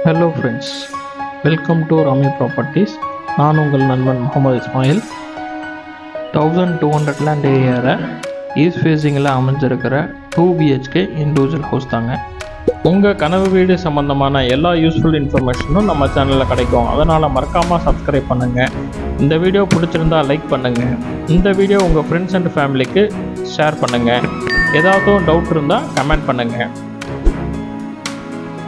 Hello friends, welcome to Rami properties. நான் உங்கள் நண்பன் முகமது இஸ்மாயில். 1200 லேண்ட் ஏரியாவில் ஈஸ்ட் ஃபேஸிங்கில் அமைஞ்சிருக்கிற 2 BHK இண்டிவிஜுவல் ஹவுஸ் தாங்க. உங்கள் கனவு வீடு சம்மந்தமான எல்லா யூஸ்ஃபுல் இன்ஃபர்மேஷனும் நம்ம சேனலில் கிடைக்கும். அதனால் மறக்காமல் சப்ஸ்கிரைப் பண்ணுங்கள். இந்த வீடியோ பிடிச்சிருந்தா லைக் பண்ணுங்கள். இந்த வீடியோ உங்கள் ஃப்ரெண்ட்ஸ் அண்ட் ஃபேமிலிக்கு ஷேர் பண்ணுங்கள். ஏதாவது டவுட் இருந்தால் கமெண்ட் பண்ணுங்கள்.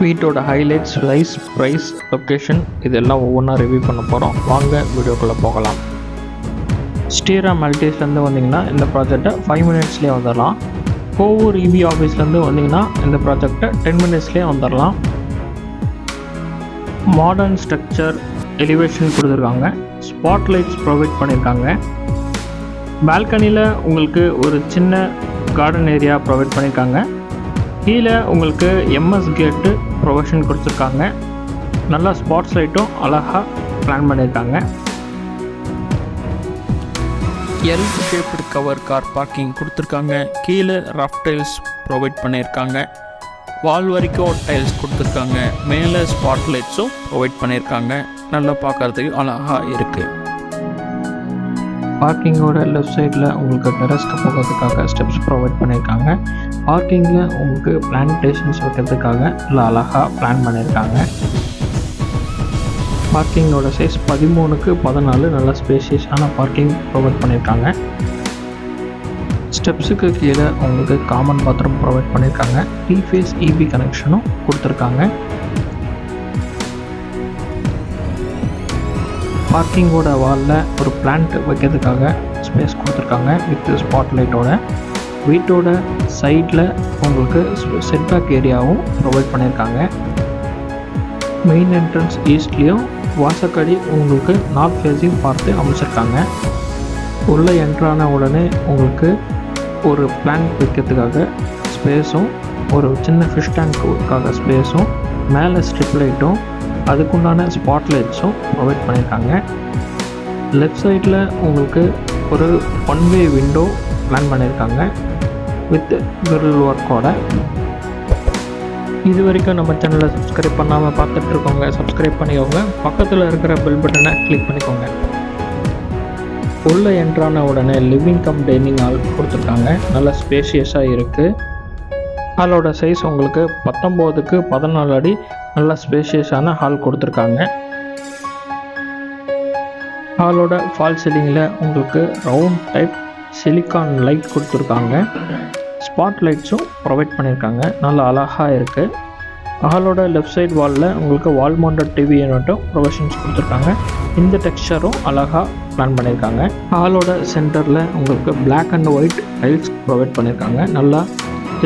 வீட்டோட ஹைலைட்ஸ், சைஸ், ப்ரைஸ், லொக்கேஷன் இதெல்லாம் ஒவ்வொன்றா ரிவ்யூ பண்ண போகிறோம். வாங்க வீடியோக்குள்ளே போகலாம். ஸ்ரீராம் மல்டிஸ்லேருந்து வந்தீங்கன்னா இந்த ப்ராஜெக்டை 5 மினிட்ஸ்லேயே வந்துடலாம். கோவூர் EB ஆஃபீஸ்லேருந்து வந்தீங்கன்னா இந்த ப்ராஜெக்டை 10 மினிட்ஸ்லேயே வந்துடலாம். மாடர்ன் ஸ்ட்ரக்சர், எலிவேஷன் கொடுத்துருக்காங்க. ஸ்பாட் லைட்ஸ் ப்ரொவைட் பண்ணியிருக்காங்க. பால்கனியில் உங்களுக்கு ஒரு சின்ன கார்டன் ஏரியா ப்ரொவைட் பண்ணியிருக்காங்க. கீழே உங்களுக்கு MS கேட்டு ப்ரொவிஷன் கொடுத்துருக்காங்க. நல்லா ஸ்பாட்ஸ் லைட்டும் அழகாக பிளான் பண்ணியிருக்காங்க. L shaped cover car parking கொடுத்துருக்காங்க. கீழே ரஃப் டைல்ஸ் ப்ரொவைட் பண்ணியிருக்காங்க. வால் வரைக்கும் டைல்ஸ் கொடுத்துருக்காங்க. மேலே ஸ்பாட் லைட்ஸும் ப்ரொவைட் பண்ணியிருக்காங்க. நல்லா பார்க்குறதுக்கு அழகாக இருக்குது. பார்க்கிங்கோட லெஃப்ட் சைடில் உங்களுக்கு டெரஸ்க்கு போகிறதுக்காக ஸ்டெப்ஸ் ப்ரொவைட் பண்ணியிருக்காங்க. பார்க்கிங்கில் உங்களுக்கு பிளான்டேஷன்ஸ் வைக்கிறதுக்காக நல்லா அழகாக பிளான் பண்ணியிருக்காங்க. பார்க்கிங்கோட சைஸ் 13x14 நல்ல ஸ்பேஷியஸான பார்க்கிங் ப்ரொவைட் பண்ணியிருக்காங்க. ஸ்டெப்ஸுக்கு கீழே உங்களுக்கு காமன் பாத்ரூம் ப்ரொவைட் பண்ணியிருக்காங்க. 3 ஃபேஸ் EB கனெக்ஷனும் கொடுத்துருக்காங்க. பார்க்கிங்கோட வாலில் ஒரு பிளான்ட் வைக்கிறதுக்காக ஸ்பேஸ் கொடுத்துருக்காங்க வித் ஸ்பாட் லைட்டோட. வீட்டோட சைடில் உங்களுக்கு செட்பேக் ஏரியாவும் ப்ரொவைட் பண்ணியிருக்காங்க. மெயின் என்ட்ரன்ஸ் ஈஸ்ட்லேயும் வாசக்கடி உங்களுக்கு நார்த் ஃபேஸையும் பார்த்து அமைச்சிருக்காங்க. உள்ளே என்ட்ரான உடனே உங்களுக்கு ஒரு பிளான்ட் வைக்கிறதுக்காக ஸ்பேஸும், ஒரு சின்ன ஃபிஷ் டேங்க்குக்காக ஸ்பேஸும், மேலே ஸ்ட்ரிப் லைட்டும் அதுக்குண்டான ஸ்பாட் லைட்ஸும் ப்ரொவைட் பண்ணியிருக்காங்க. லெஃப்ட் சைடில் உங்களுக்கு ஒரு 1-வே விண்டோ பிளான் பண்ணியிருக்காங்க வித் கிரில் ஒர்க்கோட. இது வரைக்கும் நம்ம சேனலை சப்ஸ்கிரைப் பண்ணாமல் பார்த்துட்ருக்கோங்க, சப்ஸ்கிரைப் பண்ணிக்கோங்க. பக்கத்தில் இருக்கிற பெல் பட்டனை கிளிக் பண்ணிக்கோங்க. உள்ளே என்ட்ரான உடனே லிவிங் கம் டைனிங் ஹால் கொடுத்துருக்காங்க. நல்ல ஸ்பேஷியஸாக இருக்குது. ஹாலோட சைஸ் உங்களுக்கு 19x14 அடி நல்ல ஸ்பேஷியஸான ஹால் கொடுத்துருக்காங்க. ஹாலோட ஃபால் சீலிங்கில் உங்களுக்கு ரவுண்ட் டைப் சிலிக்கான் லைட் கொடுத்துருக்காங்க. ஸ்பாட் லைட்ஸும் ப்ரொவைட் பண்ணியிருக்காங்க. நல்லா அழகாக இருக்குது. ஹாலோட லெஃப்ட் சைட் வாலில் உங்களுக்கு வால் மவுண்டட் டிவி யூனிட்டும் ப்ரொவிஷன்ஸ் கொடுத்துருக்காங்க. இந்த டெக்ஸ்சரும் அழகாக பிளான் பண்ணியிருக்காங்க. ஹாலோட சென்டரில் உங்களுக்கு black and white tiles provide பண்ணியிருக்காங்க. நல்லா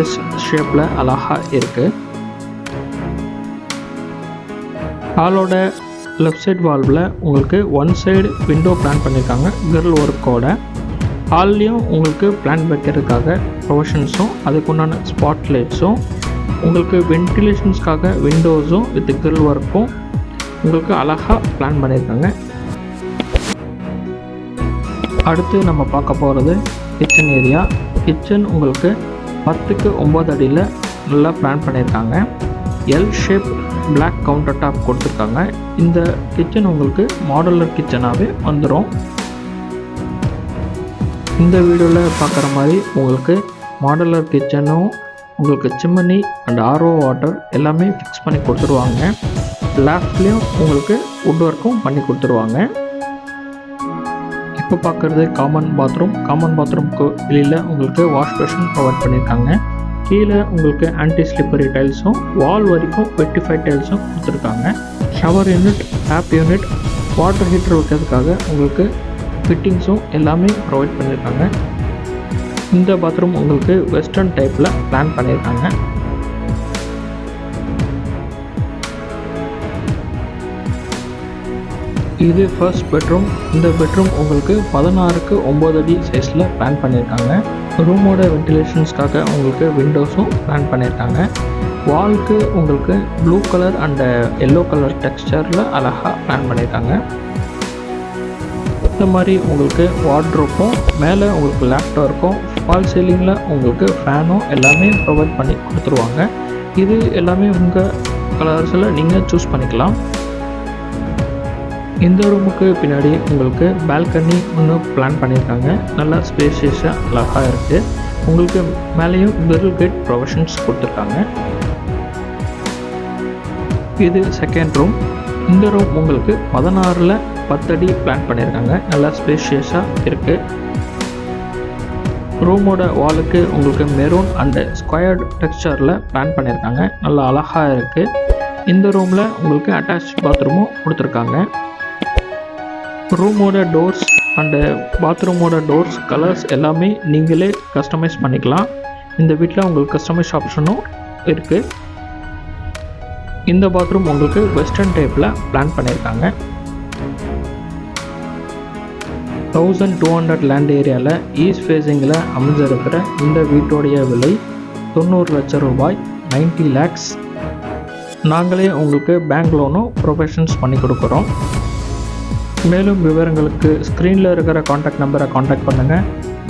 எஸ் ஷேப்பில் அழகாக இருக்குது. ஹாலோட லெஃப்ட் சைட் வால்வில் உங்களுக்கு 1 சைடு விண்டோ பிளான் பண்ணியிருக்காங்க கிரில் ஒர்க்கோட. ஹால்லையும் உங்களுக்கு பிளான் வைக்கிறதுக்காக ப்ரொவிஷன்ஸும் அதுக்குண்டான ஸ்பாட் லைட்ஸும், உங்களுக்கு வென்டிலேஷன்ஸ்க்காக விண்டோஸும் வித் கிரில் ஒர்க்கும் உங்களுக்கு அழகாக பிளான் பண்ணியிருக்காங்க. அடுத்து நம்ம பார்க்க போகிறது கிச்சன் ஏரியா. கிச்சன் உங்களுக்கு 10x9 அடியில் நல்லா பிளான் பண்ணியிருக்காங்க. L shape black counter top கொடுத்துருக்காங்க. இந்த கிச்சன் உங்களுக்கு மாடுலர் கிச்சனாகவே வந்துடும். இந்த வீடியோவில் பார்க்குற மாதிரி உங்களுக்கு மாடுலர் கிச்சனும் உங்களுக்கு சிம்னி அண்ட் RO வாட்டர் எல்லாமே ஃபிக்ஸ் பண்ணி கொடுத்துருவாங்க. லேஃப்ட்லேயும் உங்களுக்கு வுட் ஒர்க்கும் பண்ணி கொடுத்துருவாங்க. இப்போ பார்க்குறது காமன் பாத்ரூம். காமன் பாத்ரூம்க்கு வெளியில் உங்களுக்கு வாஷ் பேஷன் ப்ரொவைட் பண்ணியிருக்காங்க. கீழே உங்களுக்கு ஆன்டி ஸ்லிப்பரி டைல்ஸும் வால் வரைக்கும் வெட்டிஃபைட் டைல்ஸும் கொடுத்துருக்காங்க. Shower unit, tap unit, water heater வைக்கிறதுக்காக உங்களுக்கு ஃபிட்டிங்ஸும் எல்லாமே ப்ரொவைட் பண்ணியிருக்காங்க. இந்த பாத்ரூம் உங்களுக்கு வெஸ்டர்ன் டைப்பில் பிளான் பண்ணியிருக்காங்க. இது ஃபர்ஸ்ட் பெட்ரூம். இந்த பெட்ரூம் உங்களுக்கு 16x9 அடி சைஸில் பிளான் பண்ணியிருக்காங்க. ரூமோட வென்டிலேஷன்ஸ்க்காக உங்களுக்கு விண்டோஸும் பிளான் பண்ணியிருக்காங்க. வால்க்கு உங்களுக்கு blue colour and yellow colour டெக்ஸ்சரில் அழகாக பிளான் பண்ணியிருக்காங்க. இந்த மாதிரி உங்களுக்கு வார்ட்ரோப்பும் மேலே உங்களுக்கு லேப்டாப் இருக்கும். ஃபால் சீலிங்கில் உங்களுக்கு ஃபேனும் எல்லாமே ப்ரொவைட் பண்ணி கொடுத்துருவாங்க. இது எல்லாமே உங்கள் கலர்ஸில் நீங்கள் சூஸ் பண்ணிக்கலாம். இந்த ரூமுக்கு பின்னாடி உங்களுக்கு பால்கனி ஒன்று பிளான் பண்ணியிருக்காங்க. நல்லா ஸ்பேஷியஸாக அழகாக இருக்குது. உங்களுக்கு மேலேயும் கிரில் கேட் ப்ரொவிஷன்ஸ் கொடுத்துருக்காங்க. இது செகண்ட் ரூம். இந்த ரூம் உங்களுக்கு 16ல் 10 அடி பிளான் பண்ணியிருக்காங்க. நல்லா ஸ்பேஷியஸாக இருக்குது. ரூமோட வாலுக்கு உங்களுக்கு மெரூன் அண்டு ஸ்கொயர்டு டெக்ஸ்சரில் பிளான் பண்ணியிருக்காங்க. நல்லா அழகாக இருக்குது. இந்த ரூமில் உங்களுக்கு அட்டாச் பாத்ரூமும் கொடுத்துருக்காங்க. ரூமோட டோர்ஸ் அண்டு பாத்ரூமோட டோர்ஸ் கலர்ஸ் எல்லாமே நீங்களே கஸ்டமைஸ் பண்ணிக்கலாம். இந்த வீட்டில் உங்களுக்கு கஸ்டமைஸ் ஆப்ஷனும் இருக்குது. இந்த பாத்ரூம் உங்களுக்கு வெஸ்டர்ன் டைப்பில் பிளான் பண்ணியிருக்காங்க. 1200 லேண்ட் ஏரியாவில் ஈஸ்ட் ஃபேஸிங்கில் அமைஞ்சிருக்கிற இந்த வீட்டோடைய விலை 90 லட்சம் ரூபாய், 90 lakhs. நாங்களே உங்களுக்கு பேங்க் லோனும் ப்ரொஃபஷன்ஸ் பண்ணி கொடுக்குறோம். மேலும் விவரங்களுக்கு ஸ்க்ரீனில் இருக்கிற காண்டாக்ட் நம்பரை காண்டாக்ட் பண்ணுங்கள்.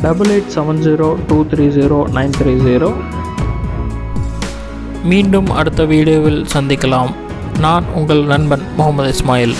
8870230930. மீண்டும் அடுத்த வீடியோவில் சந்திக்கலாம். நான் உங்கள் நண்பன் முகமது இஸ்மாயில்.